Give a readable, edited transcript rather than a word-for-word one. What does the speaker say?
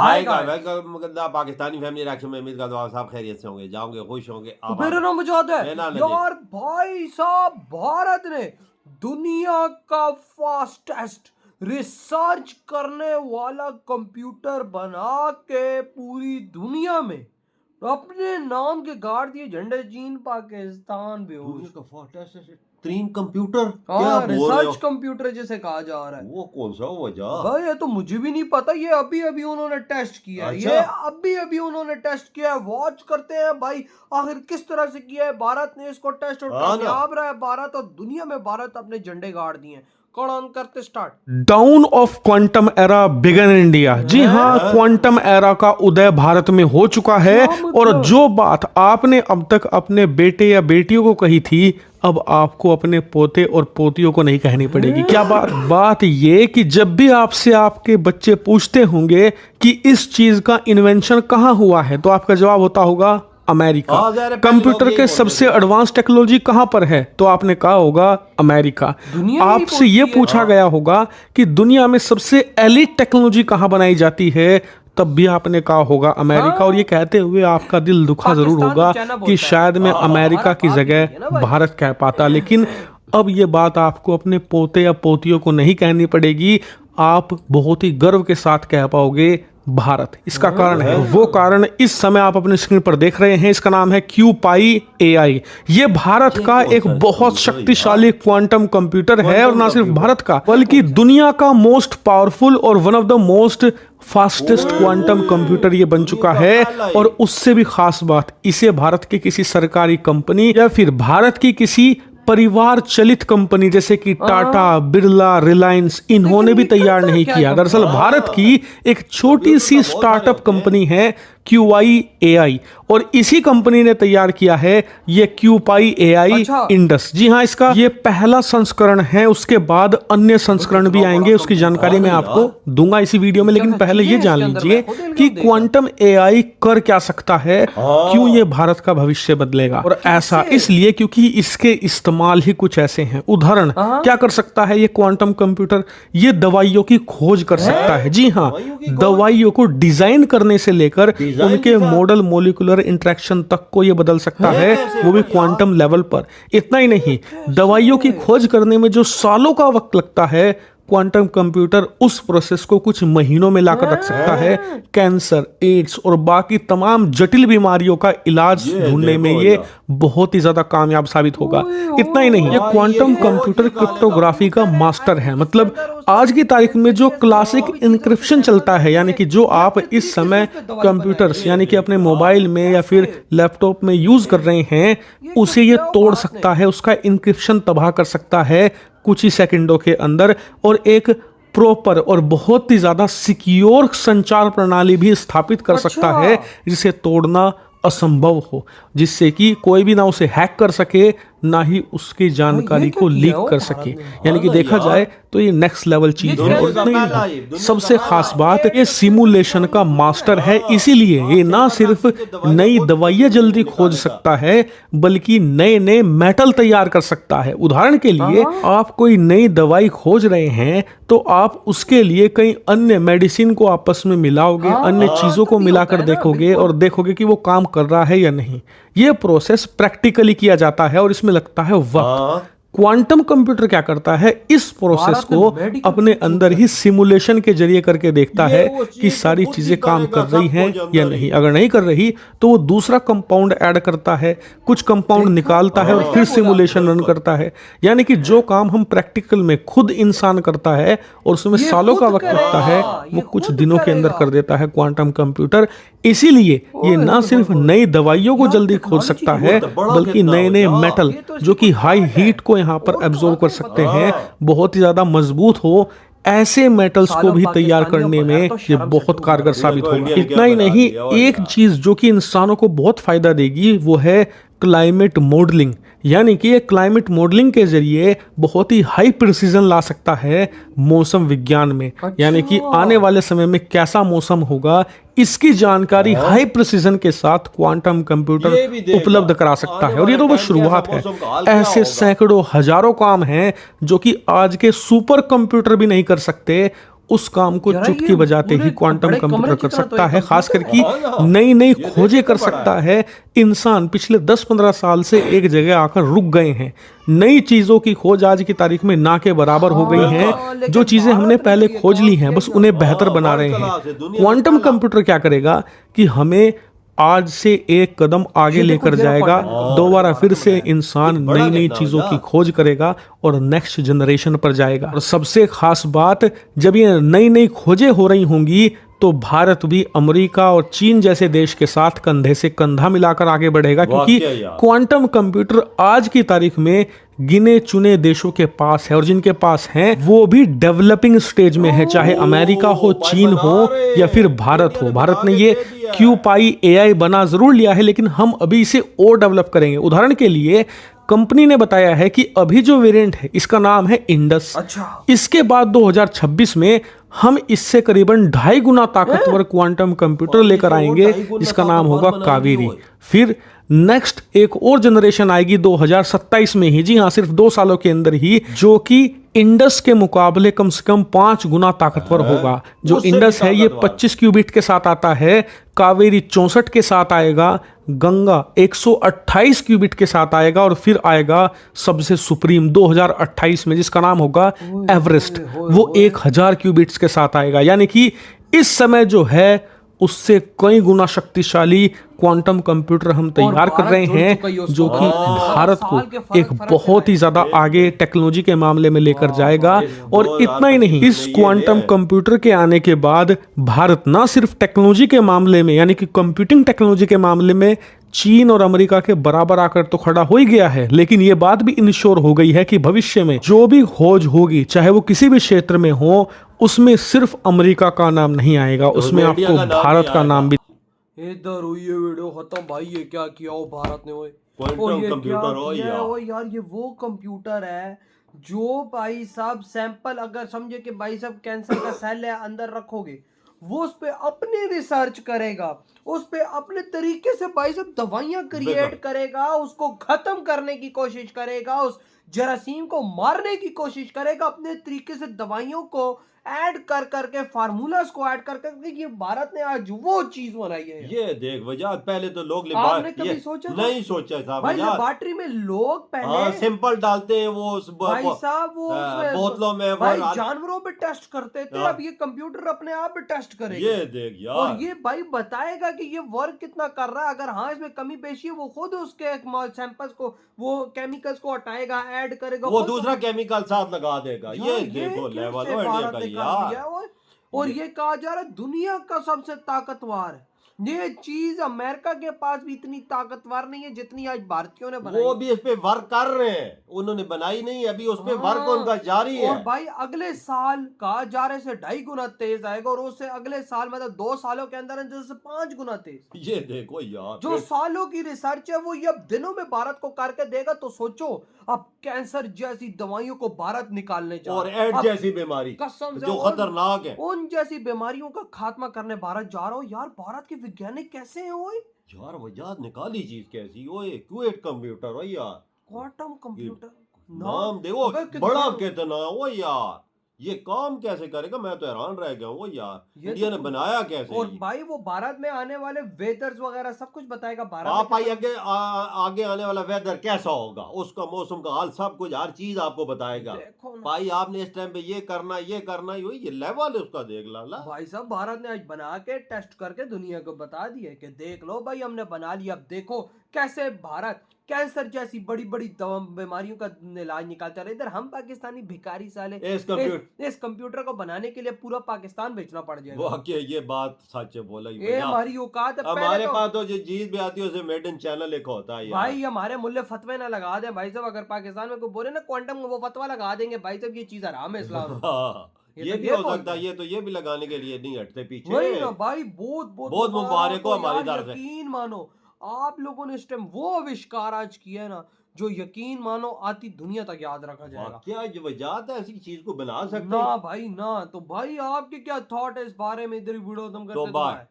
हाय आएगा guys. Welcome Pakistani family reaction में। उम्मीद करता हूँ आप सब खैरियत से होंगे, जाओगे, खुश होंगे। मेरा नाम मुजाद है मेरा नाम यार। भाई साहब, भारत ने दुनिया का फास्टेस्ट रिसर्च करने वाला कंप्यूटर बना के पूरी दुनिया में अपने नाम के गाड़ दिए झंडे। चीन, पाकिस्तान, बेहोश। दुनिया का फास्टेस्ट तीन कंप्यूटर क्या हाँ, बोल रहे हो? रिसर्च कंप्यूटर जिसे कहा जा रहा है। वो कौन सा वजह? भाई ये तो मुझे भी नहीं पता। ये अभी अभी उन्होंने टेस्ट किया है। अच्छा। ये अभी अभी उन्होंने टेस्ट किया है। वॉच करते हैं भाई आखिर किस तरह से किया है भारत ने इसको टेस्ट, और हाँ ना। कामयाब रहा है भारत, और दुनिया में भारत अपने झंडे गाड़ दिए हैं। कौन ऑन करते start. Dawn of quantum era began India. जी हाँ, क्वांटम एरा का उदय भारत में हो चुका है। क्या मतलब? और जो बात आपने अब तक अपने बेटे या बेटियों को कही थी, अब आपको अपने पोते और पोतियों को नहीं कहनी पड़ेगी। क्या बात ये कि जब भी आपसे आपके बच्चे पूछते होंगे कि इस चीज का इन्वेंशन कहाँ हुआ है, तो आपका जवाब होता होगा अमेरिका। हाँ, ज़रा पहले कंप्यूटर लोग के यही सबसे बोलते थे। एडवांस टेक्नोलॉजी कहाँ पर है, तो आपने कहा होगा अमेरिका। दुनिया यही आपसे ये बोलती है। पूछा गया होगा कि दुनिया में सबसे एलिट टेक्नोलॉजी कहाँ बनाई जाती है, तब भी आपने कहा होगा अमेरिका। हाँ। और ये कहते हुए आपका दिल दुखा जरूर पाकिस्तान होगा तो चाइना बोलता कि है। शायद मैं हाँ, अमेरिका की भारत बात जगह नहीं है ना भाई। भारत कह पाता। लेकिन अब ये बात आपको अपने पोते या पोतियों को नहीं कहनी पड़ेगी, आप बहुत ही गर्व के साथ कह पाओगे भारत। इसका कारण है, वो कारण इस समय आप अपने स्क्रीन पर देख रहे हैं। इसका नाम है क्यूपाई एआई। ये भारत का एक बहुत शक्तिशाली क्वांटम कंप्यूटर है, और ना सिर्फ भारत का बल्कि दुनिया का मोस्ट पावरफुल और one of the most fastest quantum computer ये बन चुका है। और उससे भी खास बात, इसे भारत की किसी सरकारी कंपनी या फिर भारत की किसी परिवार चलित कंपनी जैसे कि टाटा, बिरला, रिलायंस, इन्होंने भी तैयार नहीं किया। दरअसल भारत की एक छोटी सी स्टार्टअप कंपनी है क्यूआई एआई, और इसी कंपनी ने तैयार किया है ये क्यूपाई एआई अच्छा। इंडस। जी हाँ, इसका ये पहला संस्करण है। उसके बाद अन्य संस्करण भी आएंगे, उसकी जानकारी मैं आपको दूंगा इसी वीडियो में। लेकिन पहले ये जान लीजिए कि क्वांटम एआई कर क्या सकता है, क्यों ये भारत का भविष्य बदलेगा। और ऐसा इसलिए क्योंकि इसके इस्तेमाल ही कुछ ऐसे हैं। उदाहरण क्या कर सकता है ये क्वांटम कंप्यूटर? ये दवाइयों की खोज कर सकता है। जी हाँ, दवाइयों को डिजाइन करने से लेकर उनके मॉडल मॉलिक्यूलर इंटरेक्शन तक को ये बदल सकता है, वो भी क्वांटम लेवल पर। इतना ही नहीं, दवाइयों की खोज करने में जो सालों का वक्त लगता है, क्वांटम कंप्यूटर उस प्रोसेस को कुछ महीनों में लाकर रख सकता है। कैंसर, एड्स और बाकी तमाम जटिल बीमारियों का इलाज ढूंढने में ये बहुत ही ज्यादा कामयाब साबित होगा। इतना ही नहीं, ये क्वांटम कंप्यूटर क्रिप्टोग्राफी का मास्टर है। मतलब आज की तारीख में जो क्लासिक इंक्रिप्शन चलता है, यानी कि जो आप इस समय कंप्यूटर्स यानी कि अपने मोबाइल में या फिर लैपटॉप में यूज कर रहे हैं, उसे ये तोड़ सकता है, उसका इंक्रिप्शन तबाह कर सकता है कुछ ही सेकंडों के अंदर, और एक प्रॉपर और बहुत ही ज्यादा सिक्योर संचार प्रणाली भी स्थापित कर सकता है जिसे तोड़ना असंभव हो, जिससे कि कोई भी ना उसे हैक कर सके, ना ही उसकी जानकारी को लीक कर सके। यानी कि देखा जाए तो ये नेक्स्ट लेवल चीज है। और नहीं, सबसे खास बात, ये सिमुलेशन का मास्टर है। इसीलिए ये ना सिर्फ नई दवाइयां जल्दी खोज सकता है, बल्कि नए नए मेटल तैयार कर सकता है। उदाहरण के लिए, आप कोई नई दवाई खोज रहे हैं तो आप उसके लिए कई अन्य मेडिसिन को आपस में मिलाओगे, अन्य चीजों को मिलाकर देखोगे और देखोगे कि वो काम कर रहा है या नहीं। ये प्रोसेस प्रैक्टिकली किया जाता है और इसमें लगता है वक्त। क्वांटम कंप्यूटर क्या करता है, इस प्रोसेस को अपने अंदर ही सिमुलेशन के जरिए करके देखता है कि सारी चीजें काम कर रही हैं या नहीं। अगर नहीं कर रही तो वो दूसरा कंपाउंड ऐड करता है, कुछ कंपाउंड निकालता है और फिर सिमुलेशन रन करता है। यानी कि जो काम हम प्रैक्टिकल में खुद इंसान करता है और उसमें सालों का वक्त लगता है, वो कुछ दिनों के अंदर कर देता है क्वांटम कंप्यूटर। इसीलिए ये ना सिर्फ नई दवाइयों को जल्दी खोज सकता है, बल्कि नए नए मेटल जो कि हाई हीट को यहाँ पर एब्जॉर्ब कर सकते हैं, बहुत ही ज्यादा मजबूत हो, ऐसे मेटल्स को भी तैयार करने में ये बहुत कारगर साबित होगा। इतना ही नहीं, एक चीज जो कि इंसानों को बहुत फायदा देगी वो है क्लाइमेट मॉडलिंग। यानी कि ये क्लाइमेट मॉडलिंग के जरिए बहुत ही हाई प्रिसीजन ला सकता है मौसम विज्ञान में। यानी कि आने वाले समय में कैसा मौसम होगा, इसकी जानकारी हाई प्रिसीजन के साथ क्वांटम कंप्यूटर उपलब्ध करा सकता है। और ये तो बस शुरुआत है, ऐसे सैकड़ों हजारों काम हैं जो कि आज के सुपर कंप्यूटर भी नहीं कर सकते, उस काम को जरा चुटकी ये बजाते पूरे ही क्वांटम बड़े कंप्यूटर कमरे कर की तरह तो सकता एक है, खास कंप्यूटर करके है। हाँ ना, नई नई ये खोजें देखने कर को बड़ा सकता है। इंसान पिछले 10-15 साल से एक जगह आकर रुक गए हैं। नई चीजों की खोज आज की तारीख में ना के बराबर हो गई हैं। हाँ, लेकिन जो चीजें हमने भारत ने पहले तो ये खोज ली काम हैं किया बस ही उन्हें ना। बेहतर हाँ, बना वर्ल्ड रहे हैं। क्लास है, दुनिया में क्वांटम पहला। कंप्यूटर क्या करेगा कि हमें आज से एक कदम आगे ये देखो, लेकर ये रहा जाएगा। quantum computer दोबारा भारत फिर ने से बनाया। इंसान ये बड़ा नई नई कितना हो चीजों की जा। खोज करेगा और नेक्स्ट जनरेशन पर जाएगा। और सबसे खास बात, जब ये नई नई खोजें हो रही होंगी तो भारत भी अमेरिका और चीन जैसे देश के साथ कंधे से कंधा मिलाकर आगे बढ़ेगा, क्योंकि वाकई यार। क्वांटम कंप्यूटर आज की तारीख में गिने चुने देशों के पास है, और जिनके पास हैं वो भी डेवलपिंग स्टेज में है, चाहे अमेरिका हो, भाई चीन बना हो रहे या फिर हैं। भारत इंडिया हो। ने भारत बना ने के ये दे दिया है। क्यूपाई एआई बना जरूर लिया है, लेकिन हम अभी इसे और डेवलप करेंगे। उदाहरण के लिए कंपनी ने बताया है कि अभी जो वेरिएंट है इसका नाम है इंडस। अच्छा। इसके बाद 2026 में हम इससे करीबन 2.5 गुना ताकतवर क्वांटम कंप्यूटर और लेकर इसे और आएंगे, 2.5 गुना जिसका नाम ताकतवर होगा बनाएंगे कावेरी। वो। फिर नेक्स्ट एक और जनरेशन आएगी 2027 में ही, जी हाँ, सिर्फ 2 सालों के अंदर ही, जो कि इंडस के मुकाबले कम से कम 5 गुना ताकतवर होगा। जो उससे भी इंडस है ये ताकतवर। 25 क्यूबिट के साथ आता है, कावेरी 64 के साथ आएगा, गंगा 128 क्यूबिट के साथ आएगा, और फिर आएगा सबसे सुप्रीम 2028 में, जिसका नाम होगा एवरेस्ट। वो 1000 क्यूबिट्स के साथ आएगा। यानी कि इस समय जो है उससे कई गुना शक्तिशाली क्वांटम कंप्यूटर हम तैयार कर भारत रहे जुड़ हैं, चुका ही है उसको जो कि भारत ने। भारत साल के को फर्क एक फर्क बहुत ही से ज्यादा आगे टेक्नोलॉजी के मामले में लेकर जाएगा। और इतना ही नहीं, इस क्वांटम कंप्यूटर के आने के बाद भारत ना सिर्फ टेक्नोलॉजी के मामले में, यानी कि कंप्यूटिंग टेक्नोलॉजी के मामले में चीन और अमेरिका के बराबर आकर तो खड़ा हो ही गया है, लेकिन यह बात भी इंश्योर हो गई है कि भविष्य में जो भी खोज होगी, चाहे वो किसी भी क्षेत्र में हो, उसमें सिर्फ अमेरिका का नाम नहीं आएगा, उसमें इंडिया आपको का नाम भारत भी का आएगा। नाम भी। इधर हुई है वीडियो खत्म भाई। ये क्या किया हो भारत ने? ओए क्वांटम और ये क्या कंप्यूटर हो किया है? यार। ओए यार, ये वो कंप्यूटर है जो भाई साहब सैंपल, अगर समझे कि भाई साहब कैंसर का सेल है, अंदर रखोगे, वो उस पे अपनी रिसर्च करेगा, उस पे अपने तरीके से भाई साहब दवाइयां क्रिएट करेगा, उसको खत्म करने की कोशिश करेगा, उस जरासीम को मारने की कोशिश करेगा, अपने तरीके से दवाइयों को ऐड कर करके, फार्मूलास को ऐड कर करके। ये भारत ने आज वो चीज बनाई है। ये देख वजह, पहले तो लोग आपने कभी सोचा था? नहीं सोचा था भाई वजह। लेबॉर्टरी में लोग हाँ, पहले सिंपल डालते हैं वो उस भाई साहब वो बोतलों में भाई वो जानवरों पे टेस्ट करते थे, हाँ। अब ये कंप्यूटर अपने आप पे टेस्ट करेगा। ये देख यार। और ये भाई बताएगा कि ये वर्क कितना कर रहा है। अगर हाँ इसमें कमी पेशी है, वो खुद उसके सैंपल्स को, वो केमिकल्स को हटाएगा, ऐड करेगा, वो खुद दूसरा केमिकल साथ लगा देगा। यार, ये देखो कैसे लेवल हो इंडिया भारत का ने कर यार। लिया है। और ये कहा जा रहा है दुनिया का सबसे ताकतवर है। ये चीज अमेरिका के पास भी इतनी ताकतवर नहीं है जितनी आज भारतीयों ने बनाई। वो भी इस पे वर्क कर रहे हैं, उन्होंने बनाई नहीं, अभी उस पे वर्क हाँ, उनका जारी है। और भाई अगले साल कहा जा रहे से 2.5 गुना तेज आएगा, और उससे अगले साल मतलब 2 सालों के अंदर अंदर से 5 गुना तेज। ये देखो यार, जो सालों की रिसर्च है वो ये अब दिनों में भारत को करके देगा। तो सोचो, अब कैंसर जैसी दवाइयों को भारत निकालने जा और रहा है। एड अब जैसी बीमारी कसम से जो खतरनाक है उन जैसी बीमारियों का खात्मा करने भारत जा रहा हो। यार भारत के वैज्ञानिक कैसे हैं ओए? यार। वजह निकाली चीज कैसी ओए, क्वेट कंप्यूटर हो यार। क्वांटम कंप्यूटर नाम देखो अबे बड़ा कितना हो यार। ये काम कैसे करेगा, मैं तो हैरान रह गया हूँ यार। ये इंडिया तो ने बनाया कैसे और ये? भाई वो भारत में आने वाले वेदर्स वगैरह सब कुछ बताएगा। भारत आप में आई आगे आने वाला वेदर कैसा होगा, उसका मौसम का हाल सब कुछ, हर चीज आपको बताएगा। देखो ना भाई आपने इस टाइम पे ये करना ये लेवल है उसका, देख ला भाई साहब, भारत ने आज बना के टेस्ट करके दुनिया को बता दिया कि देख लो भाई हमने बना लिया। अब देखो कैसे भारत कैंसर जैसी बड़ी बड़ी बीमारियों का इलाज निकालता रहा। इधर हम पाकिस्तानी भिखारी साले इस कंप्यूटर को बनाने के लिए पूरा पाकिस्तान बेचना पड़ जाएगा। वाकई ये बात सच है, बोला ये हमारी औकात है। हमारे पास तो जो चीज भी आती है उसे मेड इन चाइना लिखा होता है यार। भाई हमारे मुल्ले फतवे ना लगा दे भाई साहब। अगर पाकिस्तान में कोई बोले ना क्वांटम, वो फतवा लगा देंगे भाई साहब ये चीज हराम है इस्लाम में। हाँ, ये भी हो सकता है। ये तो ये भी लगाने के लिए नहीं हटते पीछे। वही ना भाई, बहुत मुबारक हो हमारी तरफ से। यकीन मानो आप लोगों ने इस टाइम वो आविष्कार आज किया है ना, जो यकीन मानो आती दुनिया तक याद रखा जाएगा। क्या ये वजह ऐसी चीज को बना सकते ना भाई ना। तो भाई आपके क्या थॉट है इस बारे में? इधर वीडियो खत्म करते हैं।